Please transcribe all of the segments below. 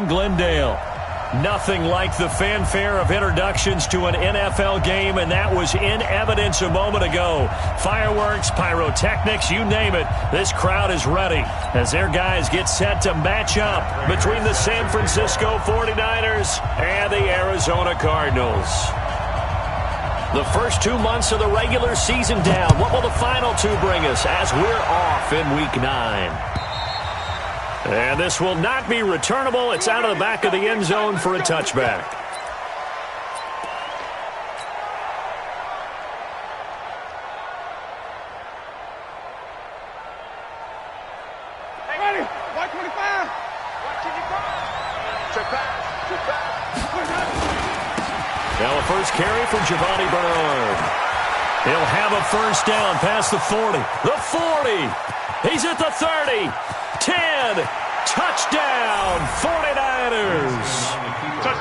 from Glendale. Nothing like the fanfare of introductions to an NFL game, and that was in evidence a moment ago. Fireworks, pyrotechnics, you name it. This crowd is ready as their guys get set to match up between the San Francisco 49ers and the Arizona Cardinals. The first 2 months of the regular season down. What will the final two bring us as we're off in Week 9? And this will not be returnable. It's out of the back of the end zone for a touchback. Hey, ready? 125. Check back. Now a first carry from Giovanni Bernard. He'll have a first down past the 40. The 40. He's at the 30. 10. Touchdown, 49ers.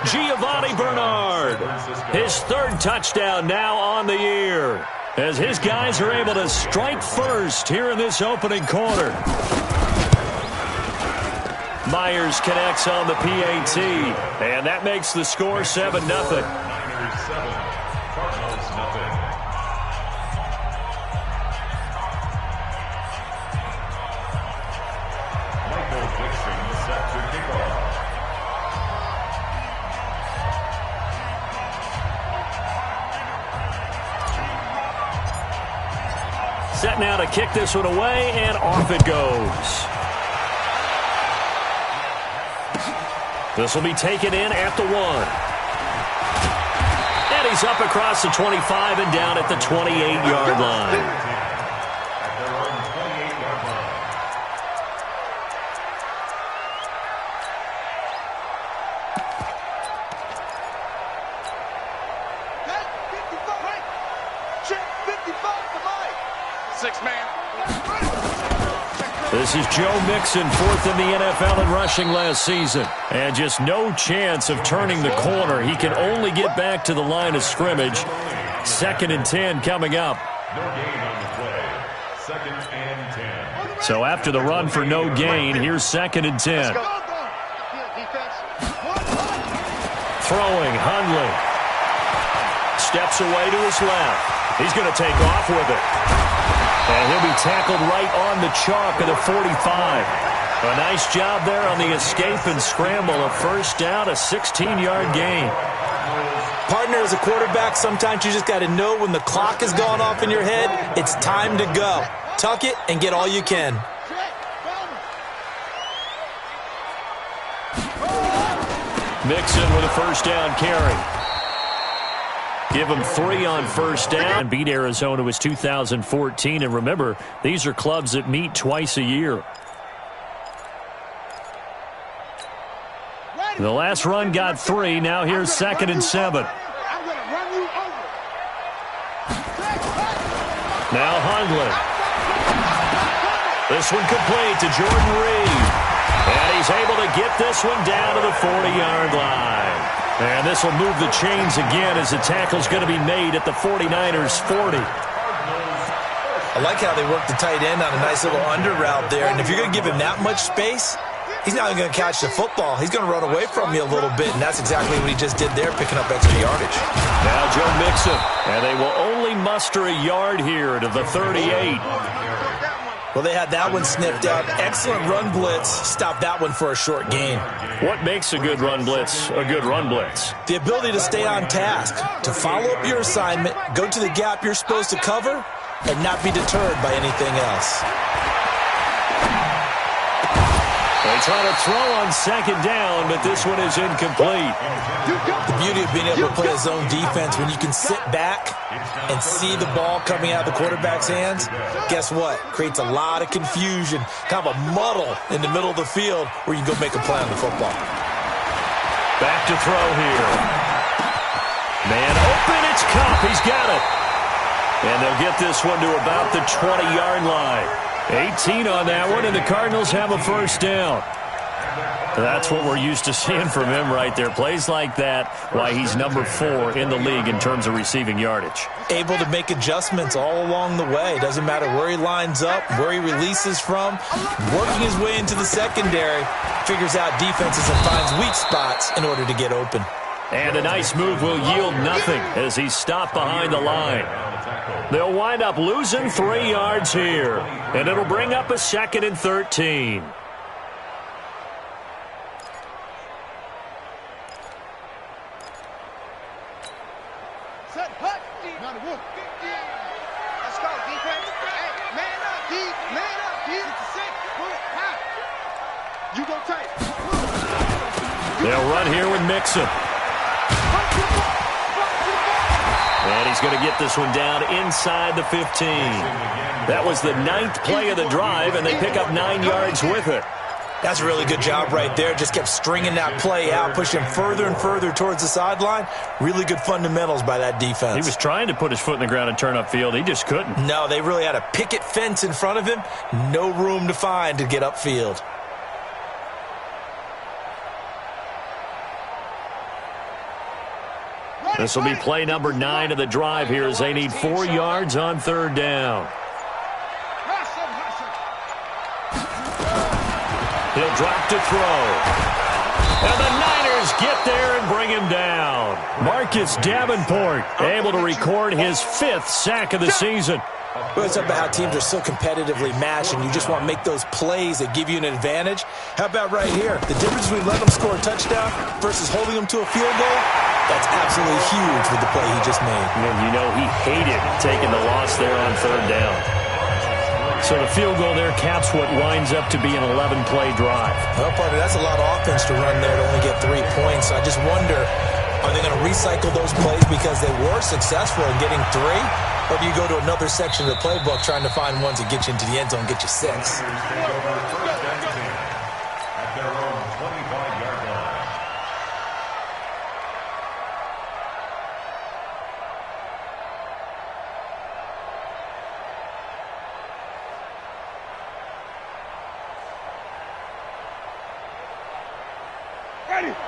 Giovanni Bernard. His third touchdown now on the year, as his guys are able to strike first here in this opening quarter. Myers connects on the PAT, and that makes the score 7-0. Set now to kick this one away, and off it goes. This will be taken in at the 1. And he's up across the 25 and down at the 28-yard line. This is Joe Mixon, fourth in the NFL in rushing last season. And just no chance of turning the corner. He can only get back to the line of scrimmage. 2nd and 10 coming up. So after the run for no gain, here's 2nd and 10. Throwing, Hundley. Steps away to his left. He's going to take off with it. And he'll be tackled right on the chalk of the 45. A nice job there on the escape and scramble. A first down, a 16-yard gain. Partner, as a quarterback, sometimes you just got to know when the clock has gone off in your head, it's time to go. Tuck it and get all you can. Mixon with a first down carry. Give them 3 on first down. Beat Arizona was 2014. And remember, these are clubs that meet twice a year. The last run got 3. Now here's 2nd and 7. Now Hundley. This one complete to Jordan Reed. And he's able to get this one down to the 40-yard line. And this will move the chains again as the tackle's going to be made at the 49ers' 40. I like how they work the tight end on a nice little under route there. And if you're going to give him that much space, he's not going to catch the football. He's going to run away from you a little bit, and that's exactly what he just did there, picking up extra yardage. Now Joe Mixon, and they will only muster a yard here to the 38. Well, they had that one sniffed out. Excellent run blitz. Stop that one for a short gain. What makes a good run blitz a good run blitz? The ability to stay on task, to follow up your assignment, go to the gap you're supposed to cover, and not be deterred by anything else. They try to throw on 2nd down, but this one is incomplete. The beauty of being able to play a zone defense when you can sit back and see the ball coming out of the quarterback's hands, guess what? Creates a lot of confusion, kind of a muddle in the middle of the field where you can go make a play on the football. Back to throw here. Man open, it's Kupp. He's got it. And they'll get this one to about the 20-yard line. 18 on that one, and the Cardinals have a first down. That's what we're used to seeing from him right there. Plays like that, why he's number 4 in the league in terms of receiving yardage. Able to make adjustments all along the way. Doesn't matter where he lines up, where he releases from. Working his way into the secondary. Figures out defenses and finds weak spots in order to get open. And a nice move will yield nothing as he's stopped behind the line. They'll wind up losing 3 yards here. And it'll bring up a 2nd and 13. Let's go, defense. Hey, man up, D. Man up, D. Pull it high. You go tight. They'll run here with Mixon. And he's going to get this one down inside the 15. That was the 9th play of the drive, and they pick up 9 yards with it. That's a really good job right there. Just kept stringing that play out, pushing further and further towards the sideline. Really good fundamentals by that defense. He was trying to put his foot in the ground and turn upfield. He just couldn't. No, they really had a picket fence in front of him. No room to find to get upfield. This will be play number 9 of the drive here as they need 4 yards on 3rd down. He'll drop to throw. And the Niners get there and bring him down. Marcus Davenport able to record his 5th sack of the season. Well, it's about how teams are so competitively matched, and you just want to make those plays that give you an advantage. How about right here? The difference between letting them score a touchdown versus holding them to a field goal, that's absolutely huge with the play he just made. And you know he hated taking the loss there on 3rd down. So the field goal there caps what winds up to be an 11-play drive. Well, partner, that's a lot of offense to run there to only get 3 points. So I just wonder, are they going to recycle those plays because they were successful in getting 3? Or do you go to another section of the playbook trying to find ones that get you into the end zone and get you 6?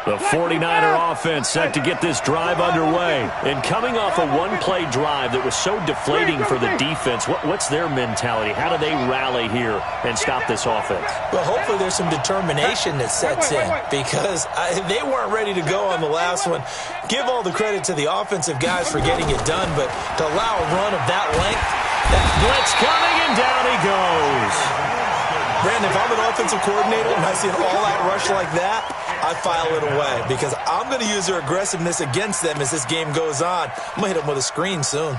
The 49er offense set to get this drive underway. And coming off a 1-play drive that was so deflating for the defense, what's their mentality? How do they rally here and stop this offense? Well, hopefully there's some determination that sets in because they weren't ready to go on the last one. Give all the credit to the offensive guys for getting it done, but to allow a run of that length, blitz coming, and down he goes. Brandon, if I'm an offensive coordinator and I see an all-out rush like that, I file it away because I'm going to use their aggressiveness against them as this game goes on. I'm going to hit them with a screen soon.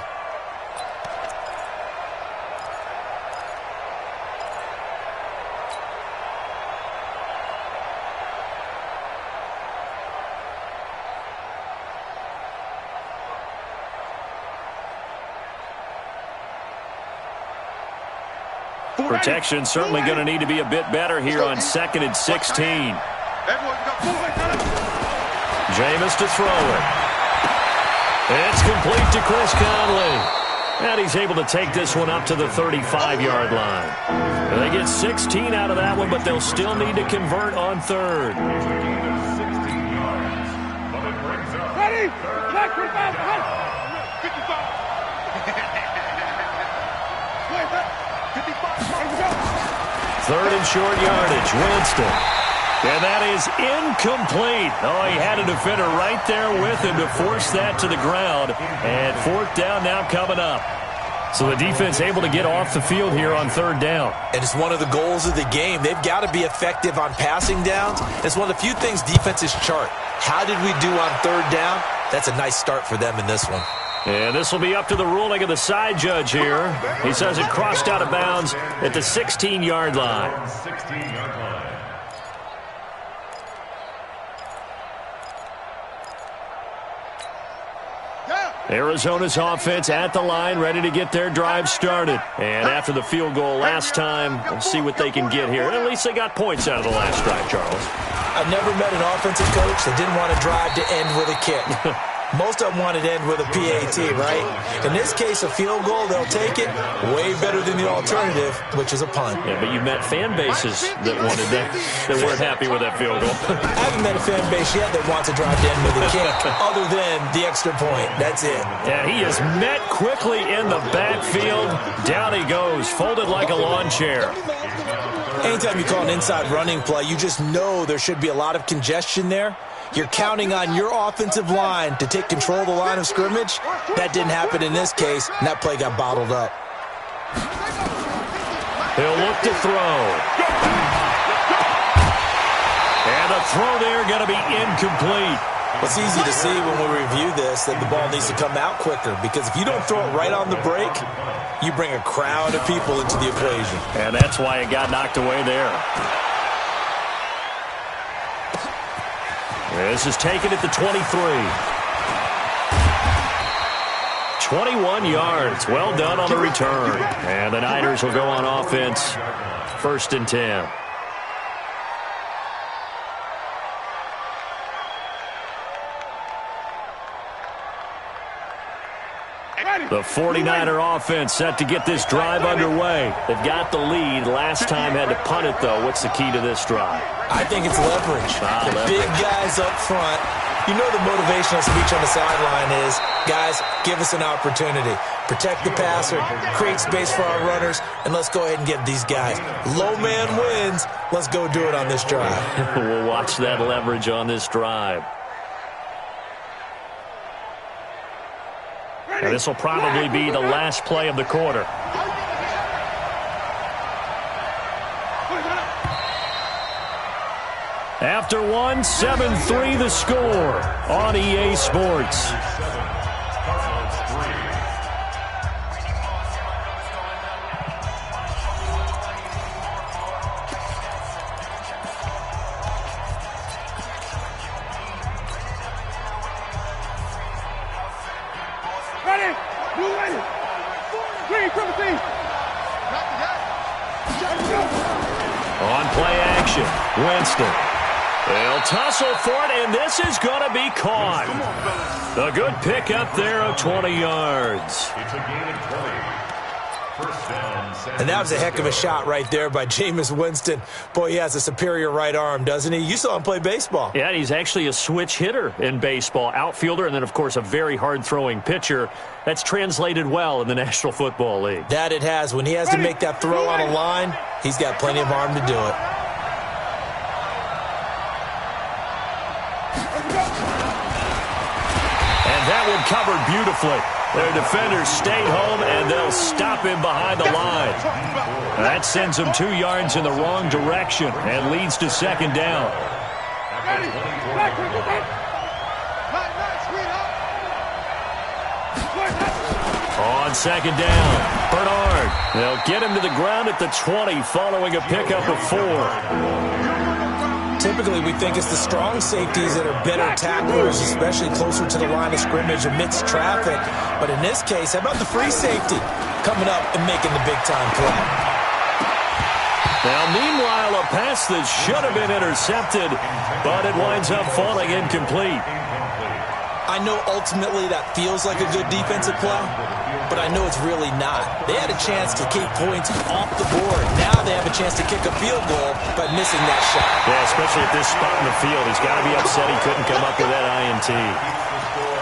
Protection certainly going to need to be a bit better here on 2nd and 16. Jameis to throw it. It's complete to Chris Conley. And he's able to take this one up to the 35-yard line. And they get 16 out of that one, but they'll still need to convert on 3rd. Ready? Black 25. 55. 3rd and short yardage. Winston. And that is incomplete. Oh, he had a defender right there with him to force that to the ground. And 4th down now coming up. So the defense able to get off the field here on 3rd down. And it's one of the goals of the game. They've got to be effective on passing downs. It's one of the few things defenses chart. How did we do on 3rd down? That's a nice start for them in this one. And this will be up to the ruling of the side judge here. He says it crossed out of bounds at the 16-yard line. Arizona's offense at the line, ready to get their drive started. And after the field goal last time, we'll see what they can get here. And at least they got points out of the last drive, Charles. I've never met an offensive coach that didn't want to drive to end with a kick. Most of them want it to end with a PAT, right? In this case, a field goal, they'll take it way better than the alternative, which is a punt. Yeah, but you met fan bases that wanted that weren't happy with that field goal. I haven't met a fan base yet that wants to drive to end with a kick, other than the extra point. That's it. Yeah, he is met quickly in the backfield. Down he goes, folded like a lawn chair. Anytime you call an inside running play, you just know there should be a lot of congestion there. You're counting on your offensive line to take control of the line of scrimmage. That didn't happen in this case, and that play got bottled up. He'll look to throw. And the throw there going to be incomplete. It's easy to see when we review this that the ball needs to come out quicker, because if you don't throw it right on the break, you bring a crowd of people into the equation. And that's why it got knocked away there. This is taken at the 23. 21 yards. Well done on the return. And the Niners will go on offense. 1st and 10. The 49er offense set to get this drive underway. They've got the lead. Last time had to punt it, though. What's the key to this drive? I think it's leverage. The big guys up front. You know the motivational speech on the sideline is, guys, give us an opportunity. Protect the passer, create space for our runners, and let's go ahead and get these guys. Low man wins. Let's go do it on this drive. We'll watch that leverage on this drive. And this will probably be the last play of the quarter. After one, 7-3 the score on EA Sports. On play action, Winston. They'll tussle for it, and this is going to be caught. A good pick up there of 20 yards. And that was a heck of a shot right there by Jameis Winston. Boy, he has a superior right arm, doesn't he? You saw him play baseball. Yeah, he's actually a switch hitter in baseball. Outfielder, and then, of course, a very hard-throwing pitcher. That's translated well in the National Football League. That it has. When he has to make that throw on a line, he's got plenty of arm to do it. And that one covered beautifully. Their defenders stayed home, and they'll stop him behind the line. That sends him 2 yards in the wrong direction and leads to 2nd down. On 2nd down, Bernard. They'll get him to the ground at the 20 following a pickup of 4. Typically, we think it's the strong safeties that are better tacklers, especially closer to the line of scrimmage amidst traffic. But in this case, how about the free safety coming up and making the big-time play? Now, meanwhile, a pass that should have been intercepted, but it winds up falling incomplete. I know ultimately that feels like a good defensive play, but I know it's really not. They had a chance to keep points off the board. Now they have a chance to kick a field goal by missing that shot. Yeah, especially at this spot in the field. He's got to be upset he couldn't come up with that INT.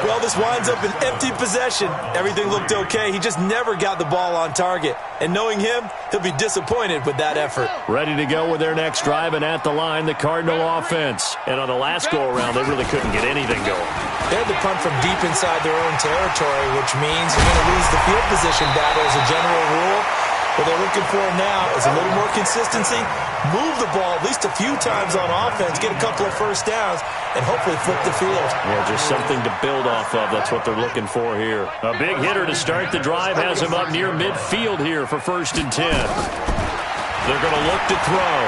Well, this winds up an empty possession. Everything looked okay. He just never got the ball on target. And knowing him, he'll be disappointed with that effort. Ready to go with their next drive, and at the line, the Cardinal offense. And on the last go-around, they really couldn't get anything going. They had to punt from deep inside their own territory, which means you're going to lose the field position battle as a general rule. What they're looking for now is a little more consistency, move the ball at least a few times on offense, get a couple of first downs, and hopefully flip the field. Yeah, just something to build off of. That's what they're looking for here. A big hitter to start the drive has him up near midfield here for 1st and 10. They're going to look to throw.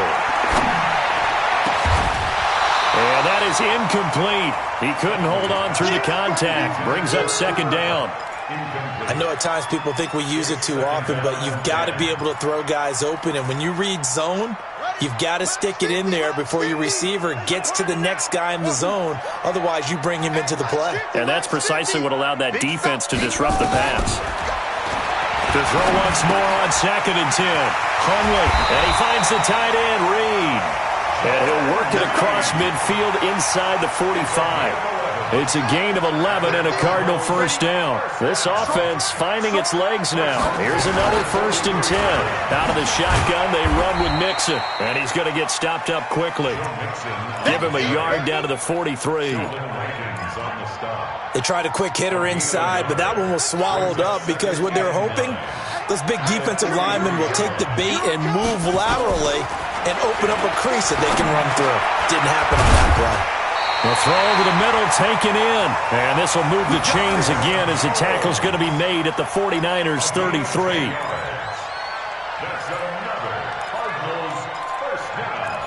And that is incomplete. He couldn't hold on through the contact. Brings up 2nd down. I know at times people think we use it too often, but you've got to be able to throw guys open. And when you read zone, You've got to stick it in there before your receiver gets to the next guy in the zone. Otherwise, you bring him into the play. And that's precisely what allowed that defense to disrupt the pass. To throw once more on 2nd and 10. Hundley, and he finds the tight end, Reed. And he'll work it across midfield inside the 45. It's a gain of 11 and a Cardinal first down. This offense finding its legs now. Here's another 1st and 10. Out of the shotgun, they run with Mixon. And he's going to get stopped up quickly. Give him a yard down to the 43. They tried a quick hitter inside, but that one was swallowed up because what they're hoping, those big defensive linemen will take the bait and move laterally and open up a crease that they can run through. Didn't happen on that play. The throw over the middle, taken in. And this will move the chains again as the tackle's going to be made at the 49ers' 33. That's another Cardinals first down.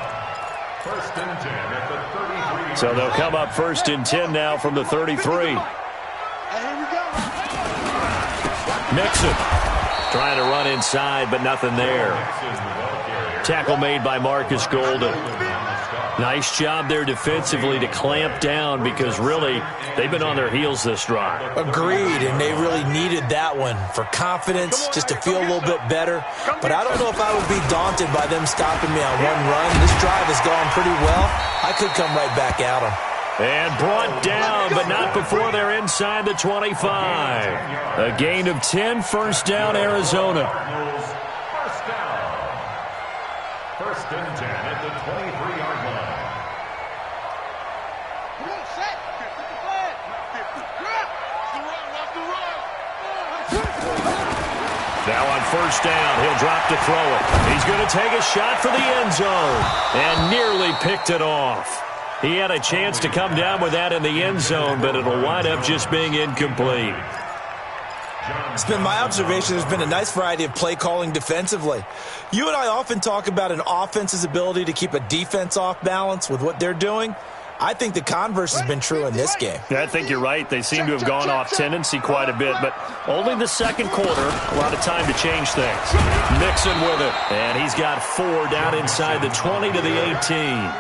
1st and 10 at the 33. So they'll come up 1st and 10 now from the 33. Mixon trying to run inside, but nothing there. Tackle made by Marcus Golden. Nice job there defensively to clamp down because really they've been on their heels this drive. Agreed, and they really needed that one for confidence, just to feel a little bit better. But I don't know if I would be daunted by them stopping me on one run. This drive has gone pretty well. I could come right back at them. And brought down, but not before they're inside the 25. A gain of 10, first down, Arizona. First down. 1st and 10 at the 23-yard line. Now on 1st down, he'll drop to throw it. He's going to take a shot for the end zone and nearly picked it off. He had a chance to come down with that in the end zone, but it'll wind up just being incomplete. It's been my observation there's been a nice variety of play calling defensively. You and I often talk about an offense's ability to keep a defense off balance with what they're doing. I think the converse has been true in this game. I think you're right. They seem to have gone off tendency quite a bit, but only the 2nd quarter, a lot of time to change things. Mixon with it, and he's got 4 down inside the 20 to the 18.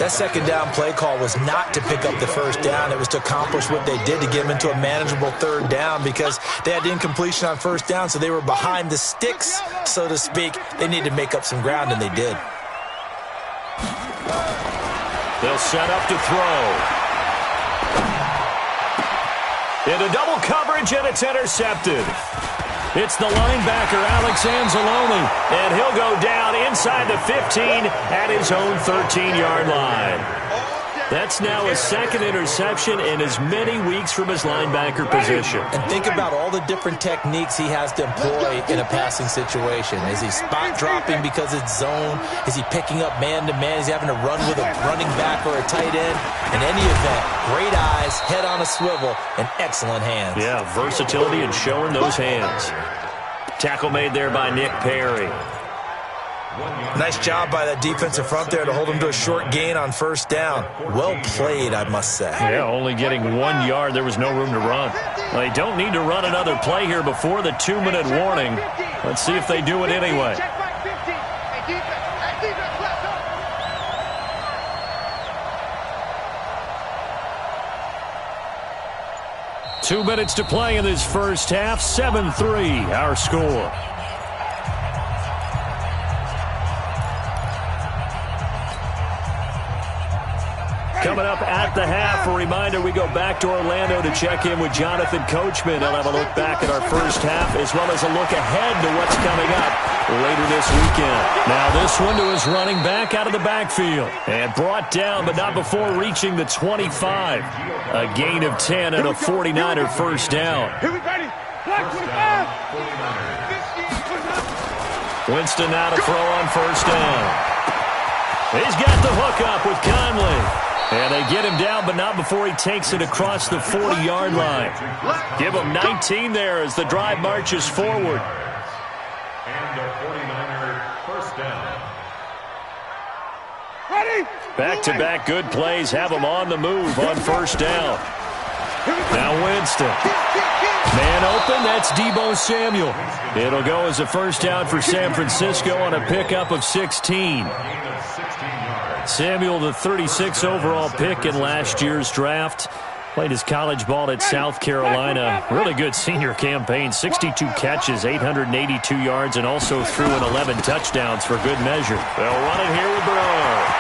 That 2nd down play call was not to pick up the 1st down. It was to accomplish what they did to get them into a manageable 3rd down because they had incompletion on 1st down, so they were behind the sticks, so to speak. They needed to make up some ground, and they did. They'll set up to throw. Into double coverage, and it's intercepted. It's the linebacker, Alex Anzalone, and he'll go down inside the 15 at his own 13-yard line. That's now his 2nd interception in as many weeks from his linebacker position. And think about all the different techniques he has to employ in a passing situation. Is he spot dropping because it's zone? Is he picking up man-to-man? Is he having to run with a running back or a tight end? In any event, great eyes, head on a swivel, and excellent hands. Yeah, versatility and showing those hands. Tackle made there by Nick Perry. Nice job by that defensive front there to hold him to a short gain on 1st down. Well played, I must say. Yeah, only getting 1 yard. There was no room to run. Well, they don't need to run another play here before the 2-minute warning. Let's see if they do it anyway. 2 minutes to play in this first half. 7-3, our score. Coming up at the half, a reminder, we go back to Orlando to check in with Jonathan Coachman. He'll have a look back at our first half as well as a look ahead to what's coming up later this weekend. Now this one to his running back out of the backfield. And brought down, but not before reaching the 25. A gain of 10 and a 49er first down. Winston now to throw on 1st down. He's got the hook up with Conley. And they get him down, but not before he takes it across the 40-yard line. Give him 19 there as the drive marches forward. And a 49er first down. Back-to-back good plays have him on the move on 1st down. Now Winston. Man open, that's Deebo Samuel. It'll go as a first down for San Francisco on a pickup of 16. Samuel, the 36 overall pick in last year's draft. Played his college ball at South Carolina. Really good senior campaign. 62 catches, 882 yards, and also threw in 11 touchdowns for good measure. They'll run it here with Bernard.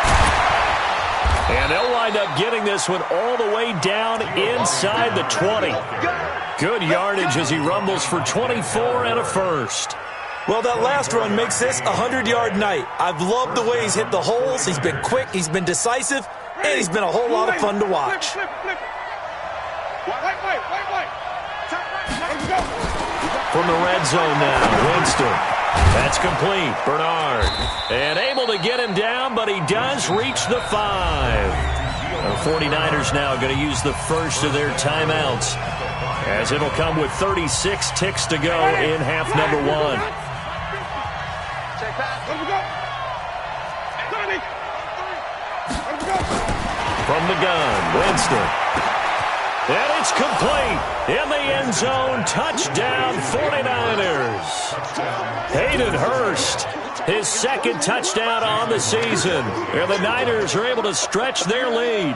And they'll wind up getting this one all the way down inside the 20. Good yardage as he rumbles for 24 and a first. Well, that last run makes this a 100-yard night. I've loved the way he's hit the holes. He's been quick, he's been decisive, and he's been a whole lot of fun to watch. From the red zone now, Winston. That's complete. Bernard. And able to get him down, but he does reach the 5. The 49ers now going to use the first of their timeouts, as it'll come with 36 ticks to go in half number 1. From the gun, Winston. And it's complete. In the end zone, touchdown 49ers. Hayden Hurst, his second touchdown on the season. And the Niners are able to stretch their lead.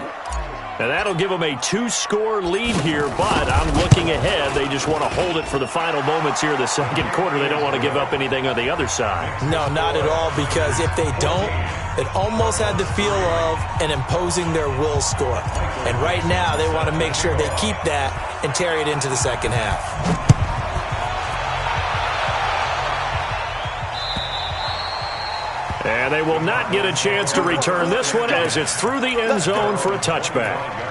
And that'll give them a 2-score lead here, but I'm looking ahead. They just want to hold it for the final moments here of the second quarter. They don't want to give up anything on the other side. No, not at all, because if they don't, it almost had the feel of an imposing their will score. And right now, they want to make sure they keep that and carry it into the second half. And they will not get a chance to return this one as it's through the end zone for a touchback.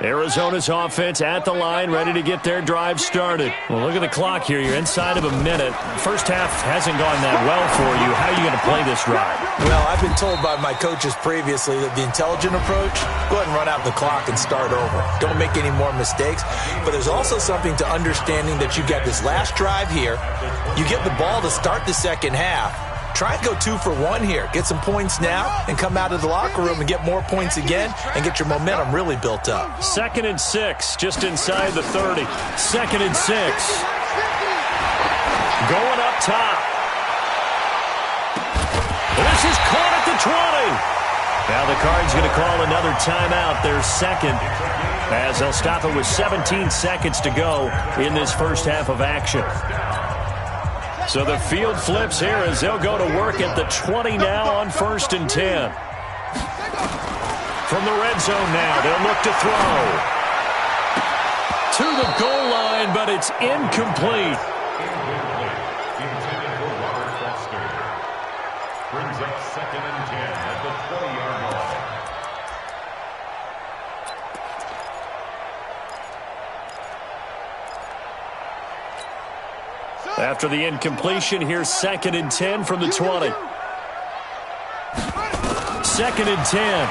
Arizona's offense at the line, ready to get their drive started. Well, look at the clock here. You're inside of a minute. First half hasn't gone that well for you. How are you going to play this drive? Well, I've been told by my coaches previously that the intelligent approach, go ahead and run out the clock and start over. Don't make any more mistakes. But there's also something to understanding that you got this last drive here. You get the ball to start the second half. Try and go 2 for 1 here. Get some points now and come out of the locker room and get more points again and get your momentum really built up. 2nd and 6, just inside the 30. 2nd and 6. Going up top. This is caught at the 20. Now the Cards going to call another timeout, their second, as they'll stop it with 17 seconds to go in this first half of action. So the field flips here as they'll go to work at the 20 now on 1st and 10. From the red zone now, they'll look to throw. To the goal line, but it's incomplete. Intended for Robert Foster. Brings up 2nd and 10 at the 20-yard line. After the incompletion, here's 2nd and 10 from the 20. 2nd and 10.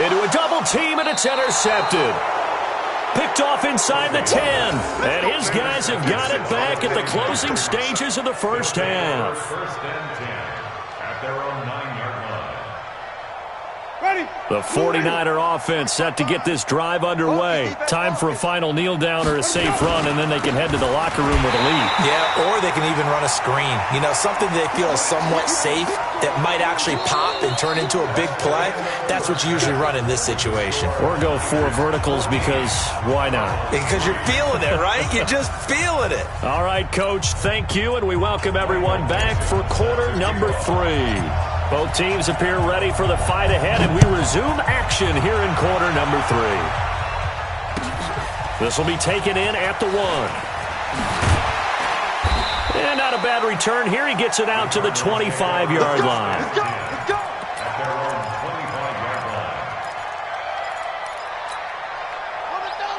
Into a double team, and it's intercepted. Picked off inside the 10. And his guys have got it back at the closing stages of the first half. 1st and 10 at their own 9-yard line. The 49er offense set to get this drive underway. Time for a final kneel down or a safe run, and then they can head to the locker room with a lead. Yeah, or they can even run a screen. You know, something they feel is somewhat safe that might actually pop and turn into a big play. That's what you usually run in this situation. Or go 4 verticals because why not? Because you're feeling it, right? You're just feeling it. All right, Coach, thank you, and we welcome everyone back for quarter number 3. Both teams appear ready for the fight ahead, and we resume action here in quarter number 3. This will be taken in at the 1. And not a bad return here. He gets it out to the 25-yard line. At their own 25-yard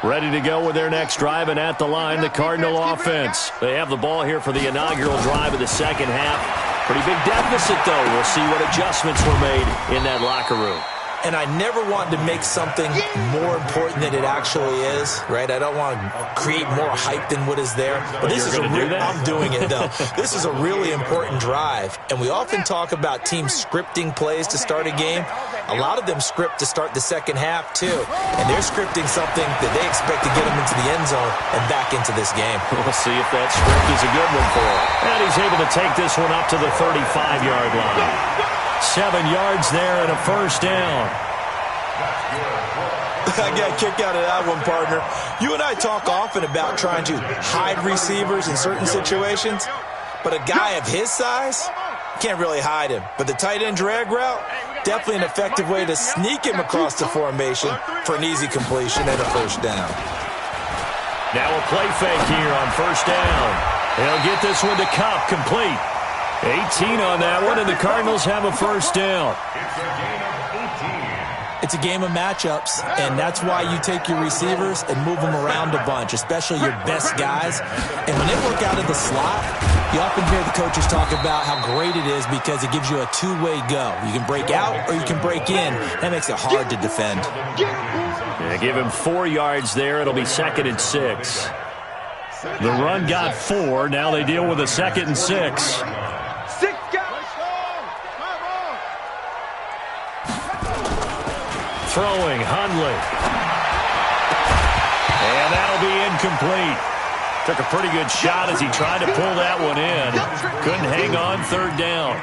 line. Ready to go with their next drive, and at the line, the Cardinal offense. They have the ball here for the inaugural drive of the second half. Pretty big deficit, though. We'll see what adjustments were made in that locker room. and I never want to make something more important than it actually is, right? I don't want to create more hype than what is there. But this is I'm doing it, though. This is a really important drive, and we often talk about teams scripting plays to start a game. A lot of them script to start the second half, too, and they're scripting something that they expect to get them into the end zone and back into this game. We'll see if that script is a good one for him. And he's able to take this one up to the 35-yard line. 7 yards there and a first down. I got a kick out of that one, partner. You and I talk often about trying to hide receivers in certain situations, but a guy of his size can't really hide him. But the tight end drag route, definitely an effective way to sneak him across the formation for an easy completion and a first down. Now a play fake here on first down. He'll get this one to Kupp, complete. 18 on that one, and the Cardinals have a first down. It's a game of matchups, and that's why you take your receivers and move them around a bunch, especially your best guys. And when they work out of the slot, you often hear the coaches talk about how great it is because it gives you a two-way go. You can break out or you can break in. That makes it hard to defend. Yeah, give him 4 yards there. It'll be 2nd and 6. The run got 4. Now they deal with a 2nd and 6. Throwing, Hundley. And that'll be incomplete. Took a pretty good shot as he tried to pull that one in. Couldn't hang on, 3rd down.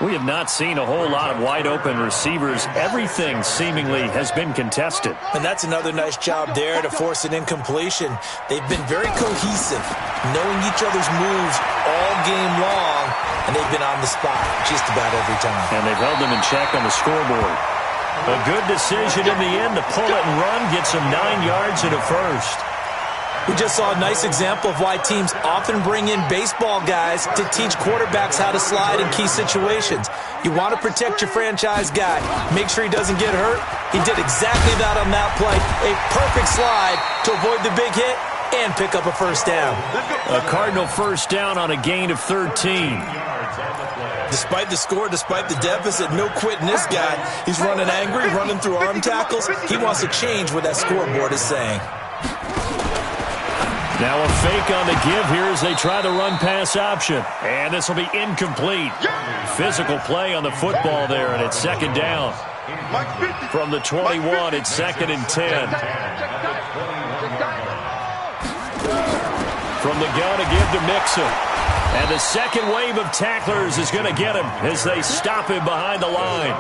We have not seen a whole lot of wide-open receivers. Everything seemingly has been contested. And that's another nice job there to force an incompletion. They've been very cohesive, knowing each other's moves all game long, and they've been on the spot just about every time. And they've held them in check on the scoreboard. A good decision in the end to pull it and run, gets him 9 yards and a first. We just saw a nice example of why teams often bring in baseball guys to teach quarterbacks how to slide in key situations. You want to protect your franchise guy. Make sure he doesn't get hurt. He did exactly that on that play. A perfect slide to avoid the big hit and pick up a first down. A Cardinal first down on a gain of 13. Despite the score, despite the deficit, no quitting this guy. He's running angry, running through arm tackles. He wants to change what that scoreboard is saying. Now a fake on the give here as they try the run-pass option. And this will be incomplete. Physical play on the football there, and it's 2nd down. From the 21, it's 2nd and 10. From the gun, a give to Mixon. And the second wave of tacklers is going to get him as they stop him behind the line.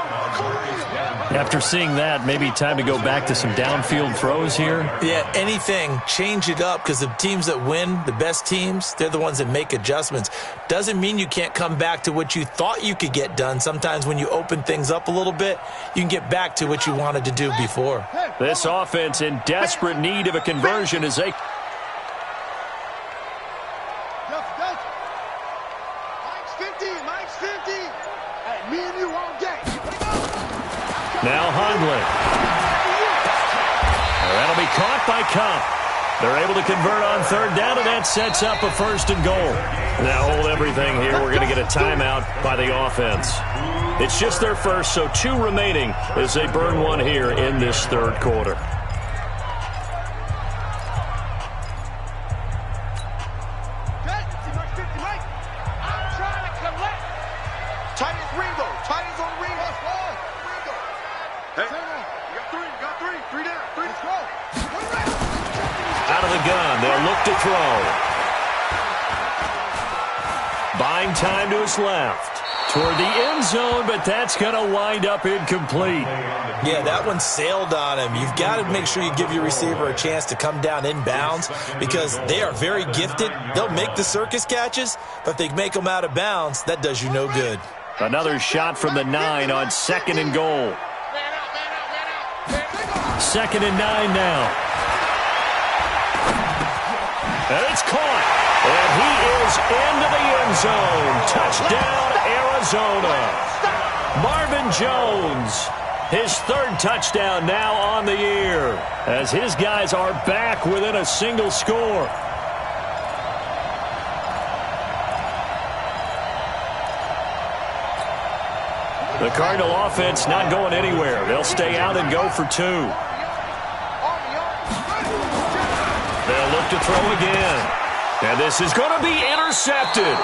After seeing that, maybe time to go back to some downfield throws here. Yeah, anything. Change it up because the teams that win, the best teams, they're the ones that make adjustments. Doesn't mean you can't come back to what you thought you could get done. Sometimes when you open things up a little bit, you can get back to what you wanted to do before. This offense in desperate need of a conversion as they... Now Hundley. That'll be caught by Kupp. They're able to convert on 3rd down, and that sets up a 1st and goal. Now hold everything here. We're going to get a timeout by the offense. It's just their first, so 2 remaining as they burn one here in this 3rd quarter. Buying time to his left. Toward the end zone, but that's going to wind up incomplete. Yeah, that one sailed on him. You've got to make sure you give your receiver a chance to come down inbounds because they are very gifted. They'll make the circus catches, but if they make them out of bounds, that does you no good. Another shot from the 9 on 2nd and goal. 2nd and 9 now. And it's caught. And he is into the end zone. Touchdown, Arizona. Marvin Jones, his 3rd touchdown now on the year, as his guys are back within a single score. The Cardinal offense not going anywhere. They'll stay out and go for 2. They'll look to throw again. And this is going to be intercepted.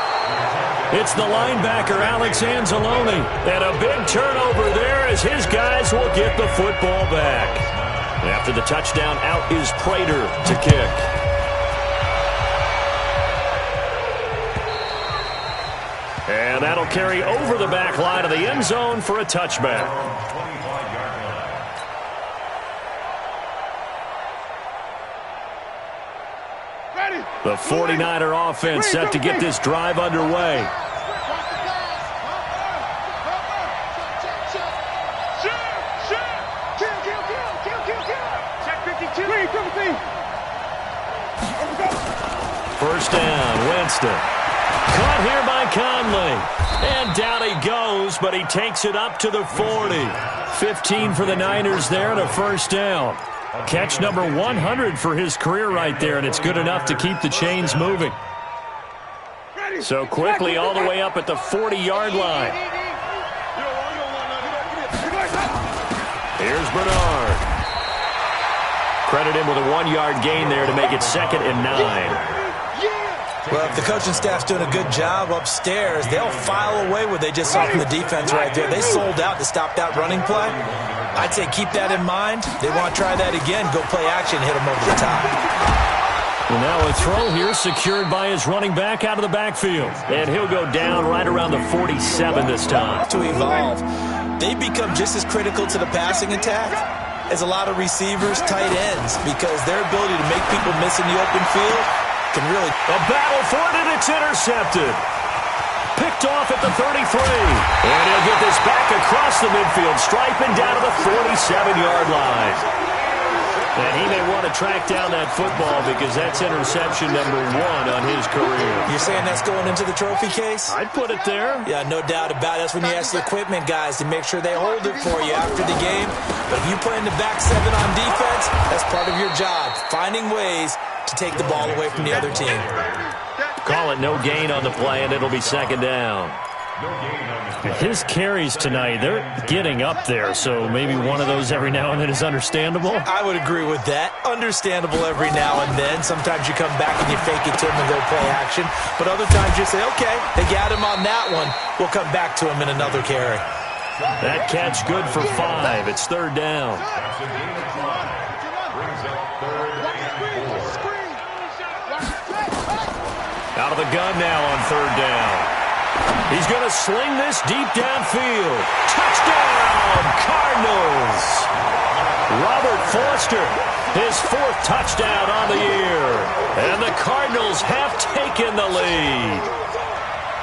It's the linebacker, Alex Anzalone. And a big turnover there as his guys will get the football back. After the touchdown, out is Prater to kick. And that'll carry over the back line of the end zone for a touchback. The 49er offense set to get this drive underway. First down, Winston. Caught here by Conley. And down he goes, but he takes it up to the 40. 15 for the Niners there and a first down. Catch number 100 for his career right there, and it's good enough to keep the chains moving. So quickly all the way up at the 40-yard line. Here's Bernard. Credit him with a 1-yard gain there to make it 2nd and 9. Well, if the coaching staff's doing a good job upstairs, they'll file away what they just saw from the defense right there. They sold out to stop that running play. I'd say keep that in mind. They want to try that again. Go play action, hit them over the top. Well, now a throw here secured by his running back out of the backfield. And he'll go down right around the 47 this time. To evolve, they become just as critical to the passing attack as a lot of receivers, tight ends, because their ability to make people miss in the open field can really... A battle for it, and it's intercepted. Picked off at the 33. And he'll get this back across the midfield stripe and down to the 47-yard line. And he may want to track down that football because that's interception number 1 on his career. You're saying that's going into the trophy case? I'd put it there. Yeah, no doubt about it. That's when you ask the equipment guys to make sure they hold it for you after the game. But if you play in the back 7 on defense, that's part of your job, finding ways to take the ball away from the other team. Call it no gain on the play, and it'll be 2nd down. His carries tonight, they're getting up there, so maybe one of those every now and then is understandable. I would agree with that. Understandable every now and then. Sometimes you come back and you fake it to him and go play action. But other times you say, okay, they got him on that one. We'll come back to him in another carry. That catch good for 5. It's 3rd down. Out of the gun now on 3rd down. He's going to sling this deep downfield. Touchdown, Cardinals. Robert Foster, his 4th touchdown on the year. And the Cardinals have taken the lead.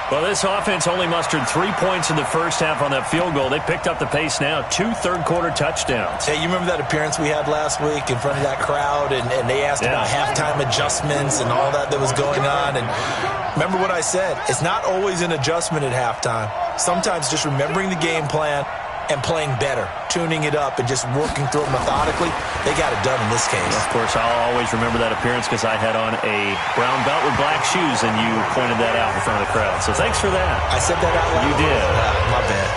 Well, this offense only mustered 3 points in the first half on that field goal. They picked up the pace now. 2 third-quarter touchdowns. Hey, you remember that appearance we had last week in front of that crowd, and they asked about halftime adjustments and all that was going on. And remember what I said. It's not always an adjustment at halftime. Sometimes just remembering the game plan and playing better, tuning it up, and just working through it methodically. They got it done in this case. Of course, I'll always remember that appearance because I had on a brown belt with black shoes, and you pointed that out in front of the crowd. So thanks for that. I said that out loud? You did. My bad.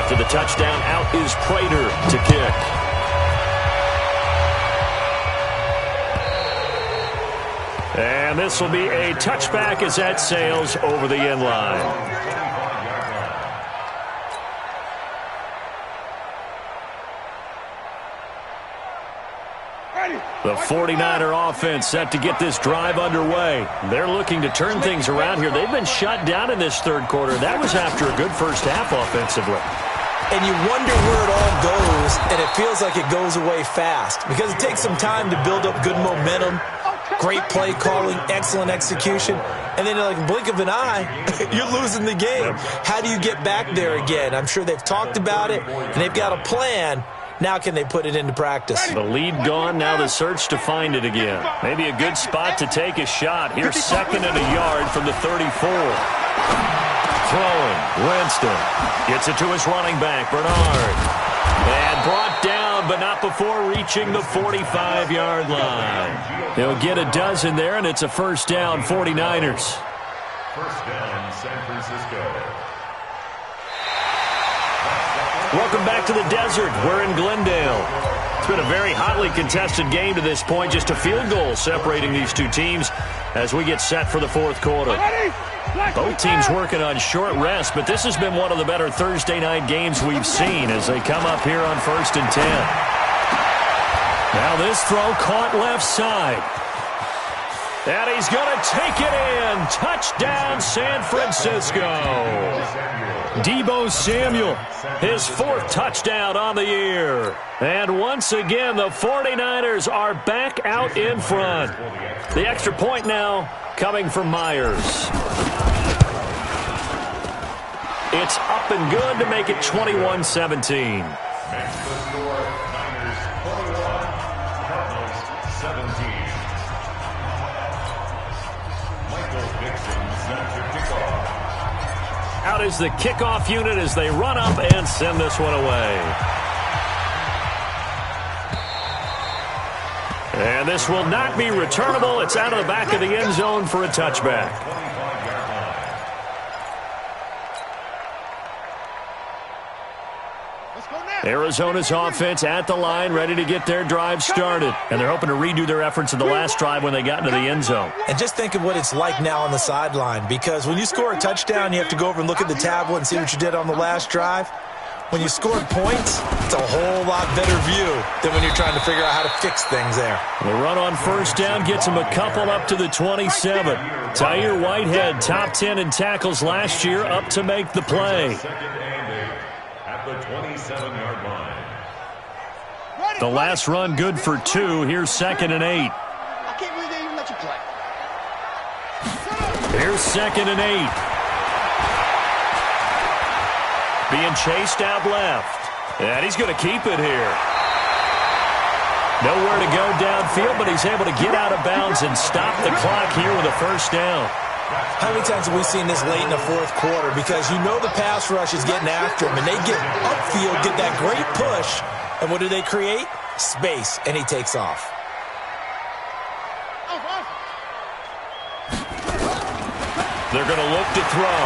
After the touchdown, out is Prater to kick. And this will be a touchback as that sails over the end line. The 49er offense set to get this drive underway. They're looking to turn things around here. They've been shut down in this 3rd quarter. That was after a good first half offensively. And you wonder where it all goes, and it feels like it goes away fast because it takes some time to build up good momentum, great play calling, excellent execution, and then like a blink of an eye, you're losing the game. How do you get back there again? I'm sure they've talked about it, and they've got a plan. Now can they put it into practice? The lead gone, now the search to find it again. Maybe a good spot to take a shot. Here's 2nd and a yard from the 34. Throwing, Winston. Gets it to his running back, Bernard. And brought down, but not before reaching the 45-yard line. He'll get a dozen there, and it's a first down, 49ers. First down, San Francisco. Welcome back to the desert. We're in Glendale. It's been a very hotly contested game to this point. Just a field goal separating these two teams as we get set for the fourth quarter. Both teams working on short rest, but this has been one of the better Thursday night games we've seen as they come up here on 1st and 10. Now this throw caught left side. And he's going to take it in. Touchdown, San Francisco. Deebo Samuel, his 4th touchdown on the year. And once again, the 49ers are back out in front. The extra point now coming from Myers. It's up and good to make it 21-17. Out is the kickoff unit as they run up and send this one away. And this will not be returnable. It's out of the back of the end zone for a touchback. Arizona's offense at the line, ready to get their drive started. And they're hoping to redo their efforts in the last drive when they got into the end zone. And just think of what it's like now on the sideline, because when you score a touchdown, you have to go over and look at the tablet and see what you did on the last drive. When you scored points, it's a whole lot better view than when you're trying to figure out how to fix things there. The run on first down gets him a couple up to the 27. Tyre Whitehead, top 10 in tackles last year, up to make the play. At the 27-yard line. The last run good for 2. Here's 2nd and 8. I can't believe they even let you play. Here's 2nd and 8. Being chased out left. And he's going to keep it here. Nowhere to go downfield, but he's able to get out of bounds and stop the clock here with a first down. How many times have we seen this late in the fourth quarter? Because you know the pass rush is getting after him, and they get upfield, get that great push, and what do they create? Space, and he takes off. They're going to look to throw.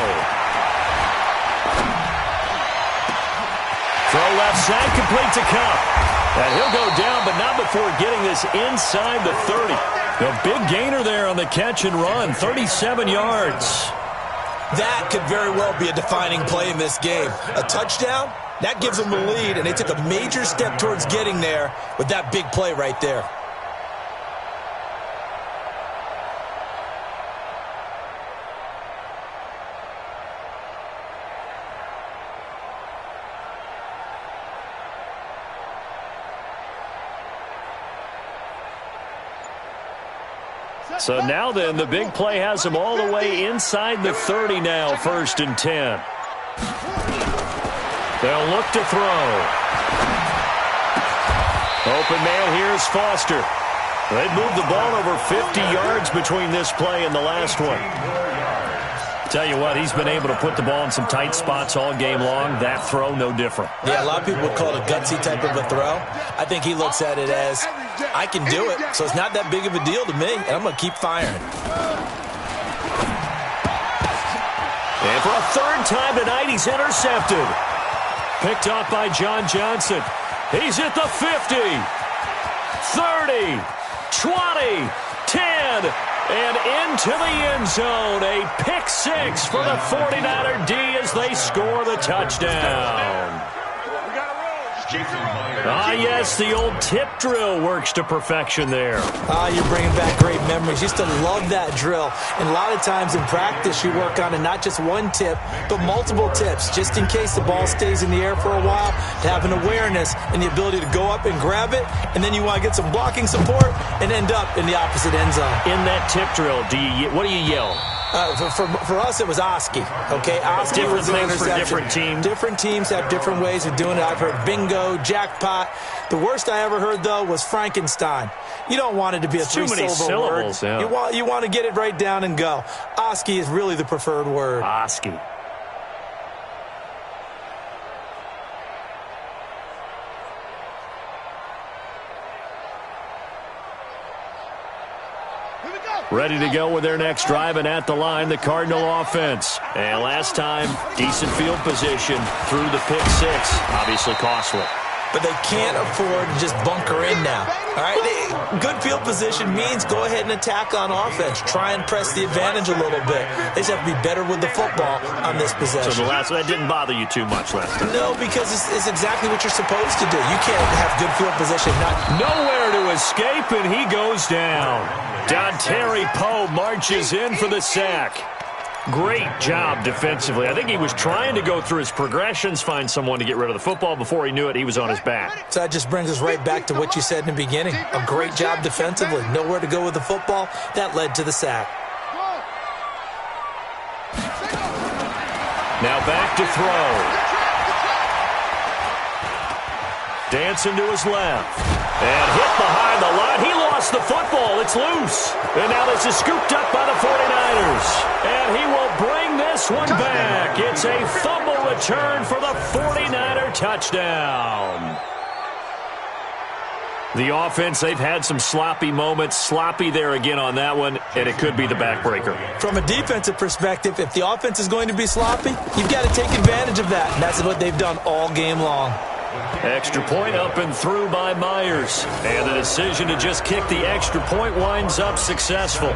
Throw left side, complete to Cup. And he'll go down, but not before getting this inside the 30. A big gainer there on the catch and run, 37 yards. That could very well be a defining play in this game. A touchdown, that gives them the lead, and they took a major step towards getting there with that big play right there. So now then, the big play has them all the way inside the 30 now, 1st and 10. They'll look to throw. Open man, here's Foster. They've moved the ball over 50 yards between this play and the last one. Tell you what, he's been able to put the ball in some tight spots all game long. That throw, no different. Yeah, a lot of people would call it a gutsy type of a throw. I think he looks at it as, I can do it, so it's not that big of a deal to me, and I'm going to keep firing. And for a 3rd time tonight, he's intercepted. Picked off by John Johnson. He's at the 50, 30, 20, 10, and into the end zone. A pick 6 for the 49er D as they score the touchdown. Ah, yes, the old tip drill works to perfection there. Ah, you're bringing back great memories. Used to love that drill. And a lot of times in practice, you work on it, not just one tip, but multiple tips, just in case the ball stays in the air for a while, to have an awareness and the ability to go up and grab it, and then you want to get some blocking support and end up in the opposite end zone. In that tip drill, what do you yell? For us, it was Oski. Okay, Oski different was the things interception. for different teams. Different teams have different ways of doing it. I've heard bingo, jackpot. The worst I ever heard, though, was Frankenstein. You don't want it to be a three-syllable word. Yeah. You want to get it right down and go. Oski is really the preferred word. Oski. Here we go. Ready to go with their next drive, and at the line, the Cardinal offense. And last time, decent field position through the pick six. Obviously costly. But they can't afford to just bunker in now. All right, good field position means go ahead and attack on offense. Try and press the advantage a little bit. They just have to be better with the football on this possession. So that didn't bother you too much last time? No, because it's exactly what you're supposed to do. You can't have good field position. Nowhere to escape, and he goes down. Dontari Poe marches in for the sack. Great job defensively. I think he was trying to go through his progressions, find someone to get rid of the football. Before he knew it, he was on his back. So that just brings us right back to what you said in the beginning. A great job defensively. Nowhere to go with the football. That led to the sack. Now back to throw. Dancing to his left. And hit behind the line. He lost the football. It's loose. And now this is scooped up by the 49ers. And he will bring this one back. It's a fumble return for the 49er touchdown. The offense, they've had some sloppy moments. Sloppy there again on that one, and it could be the backbreaker. From a defensive perspective, if the offense is going to be sloppy, you've got to take advantage of that. And that's what they've done all game long. Extra point up and through by Myers. And the decision to just kick the extra point winds up successful.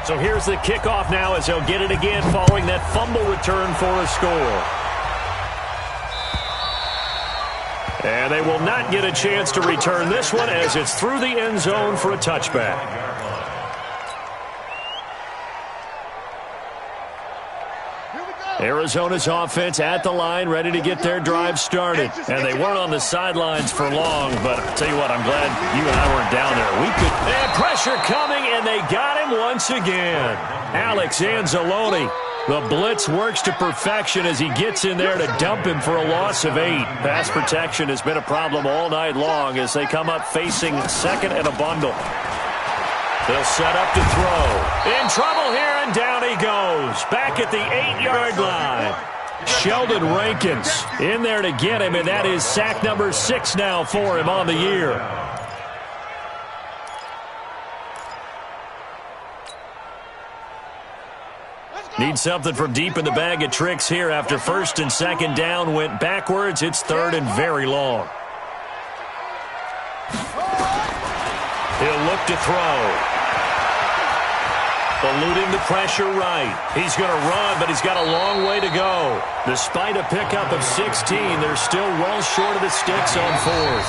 So here's the kickoff now as they'll get it again following that fumble return for a score. And they will not get a chance to return this one as it's through the end zone for a touchback. Arizona's offense at the line, ready to get their drive started. And they weren't on the sidelines for long, but I'll tell you what, I'm glad you and I weren't down there. And pressure coming, and they got him once again. Alex Anzalone. The blitz works to perfection as he gets in there to dump him for a loss of 8. Pass protection has been a problem all night long as they come up facing second and a bundle. They'll set up to throw. In trouble here, and down he goes. Back at the 8-yard line. Sheldon Rankins in there to get him, and that is sack number 6 now for him on the year. Need something from deep in the bag of tricks here after first and second down went backwards. It's third and very long. He'll look to throw. Eluding the pressure right. He's going to run, but he's got a long way to go. Despite a pickup of 16, they're still well short of the sticks on fourth.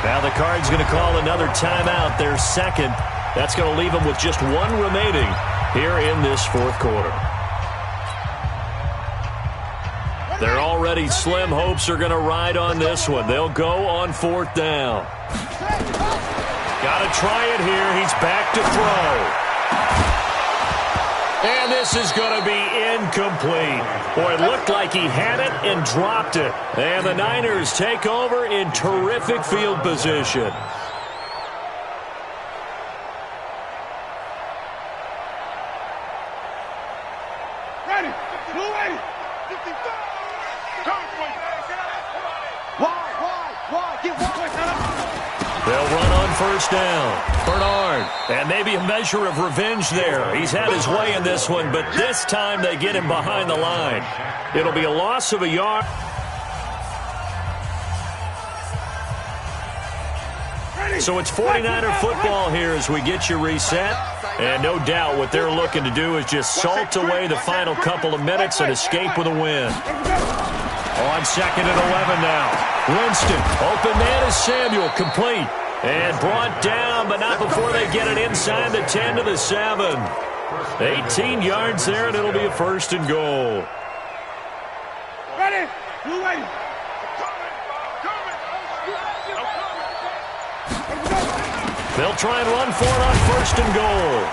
Now the Cards going to call another timeout, their second. That's going to leave them with just one remaining here in this fourth quarter. Their already slim hopes are going to ride on this one. They'll go on fourth down. Got to try it here. He's back to throw. And this is going to be incomplete. Boy, it looked like he had it and dropped it. And the Niners take over in terrific field position. Ready. Blue 80. Wide. Get wide. They'll run on first down. Bernard. And maybe a measure of revenge there. He's had his way in this one, but this time they get him behind the line. It'll be a loss of a yard. So it's 49er football here as we get you reset. And no doubt what they're looking to do is just salt away the final couple of minutes and escape with a win. On second and 11 now. Winston, open man is Samuel, complete. And brought down, but not before they get it inside the 10 to the 7. 18 yards there, and it'll be a first and goal. Ready. Blue 80. They'll try and run for it on first and goal.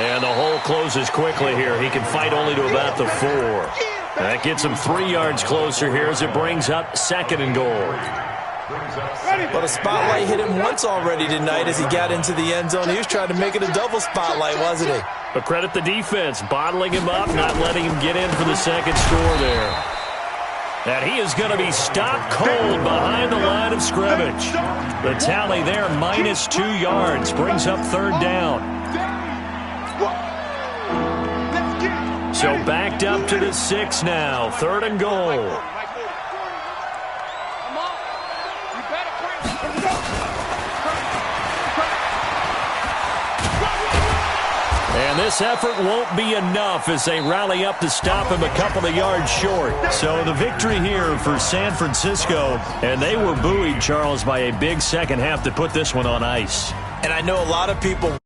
And the hole closes quickly here. He can fight only to about the 4. That gets him 3 yards closer here as it brings up second and goal. Well, the spotlight hit him once already tonight as he got into the end zone. He was trying to make it a double spotlight, wasn't he? But credit the defense, bottling him up, not letting him get in for the second score there. And he is going to be stopped cold behind the line of scrimmage. The tally there, -2 yards, brings up third down. So backed up to the 6 now, 3rd and goal. And this effort won't be enough as they rally up to stop him a couple of yards short. So the victory here for San Francisco, and they were buoyed, Charles, by a big second half to put this one on ice. And I know a lot of people